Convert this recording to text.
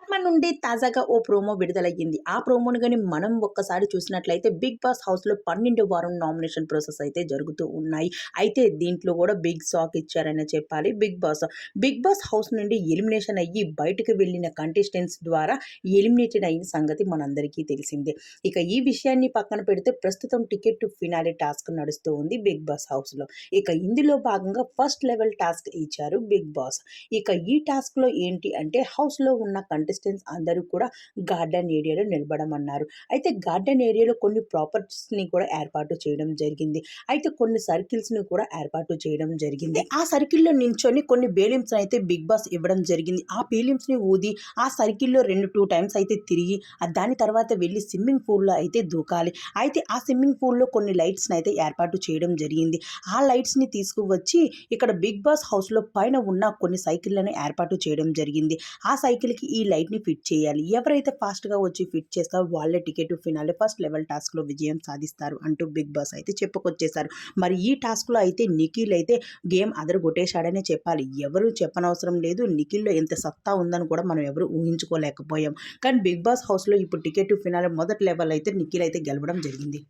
మన నుండి తాజాగా ఓ ప్రోమో విడుదలయ్యింది. ఆ ప్రోమోను గాని మనం ఒక్కసారి చూసినట్లయితే 'బిగ్ బాస్' హౌస్‌లో 12వ వారం నామినేషన్ ప్రాసెస్ అయితే జరుగుతూ ఉన్నాయి. అయితే దీంట్లో కూడా బిగ్ షాక్ ఇచ్చారనే చెప్పాలి 'Bigg Boss'. 'Bigg Boss' house నుండి ఎలిమినేషన్ అయ్యి బయటకు వెళ్ళిన కంటెస్టెంట్స్ ద్వారా ఎలిమినేటెడ్ అయిన సంగతి మనందరికీ తెలిసిందే. ఇక ఈ విషయాన్ని పక్కన పెడితే ప్రస్తుతం టికెట్ టు ఫినాలే టాస్క్ నడుస్తూ ఉంది 'బిగ్ బాస్' హౌస్‌లో. ఇక ఇందులో భాగంగా ఫస్ట్ లెవెల్ టాస్క్ ఇచ్చారు 'బిగ్ బాస్'. ఇక ఈ టాస్క్‌లో ఏంటి అంటే హౌస్‌లో ఉన్న కంటెస్టెంట్స్ అందరూ కూడా గార్డెన్ ఏరియాలో నిలబడమన్నారు. అయితే గార్డెన్ ఏరియాలో కొన్ని ప్రాపర్టీస్‌ని కూడా ఏర్పాటు చేయడం జరిగింది. అయితే కొన్ని సర్కిల్స్‌ని కూడా ఏర్పాటు చేయడం జరిగింది. ఆ సర్కిల్‌లో నించొని కొన్ని బేలిమ్స్‌ని అయితే 'బిగ్ బాస్' ఇవ్వడం జరిగింది. ఆ బేలిమ్స్‌ని ఊది ఆ సర్కిల్‌లో 2 టైమ్స్ అయితే తిరిగి దాని తర్వాత వెళ్లి స్విమ్మింగ్ పూల్‌లో అయితే దూకాలి. అయితే ఆ స్విమ్మింగ్ పూల్‌లో కొన్ని లైట్స్‌ని అయితే ఏర్పాటు చేయడం జరిగింది. ఆ లైట్స్‌ని తీసుకువచ్చి ఇక్కడ 'బిగ్ బాస్' హౌస్‌లో పైన ఉన్న కొన్ని సైకిళ్ళని ఏర్పాటు చేయడం జరిగింది. ఆ సైకిల్‌కి ఈ లైట్‌ని ఫిట్ చేయాలి. ఎవరైతే ఫాస్ట్‌గా వచ్చి ఫిట్ చేస్తారో వాళ్ళే ticket to finale first level టాస్క్‌లో విజయం సాధిస్తారు అంటూ 'బిగ్ బాస్' అయితే చెప్పుకొచ్చేసారు. మరి ఈ టాస్క్‌లో అయితే నిఖిల్ అయితే గేమ్ అదరగొట్టేశాడనే చెప్పాలి. ఎవరు చెప్పనవసరం లేదు. నిఖిల్‌లో ఎంత సత్తా ఉందని కూడా మనం ఎవరు ఊహించుకోలేకపోయాం. కానీ 'బిగ్ బాస్' హౌస్‌లో ఇప్పుడు టికెట్ టు ఫినాలే మొదటి లెవెల్ అయితే నిఖిల్ అయితే గెలవడం జరిగింది.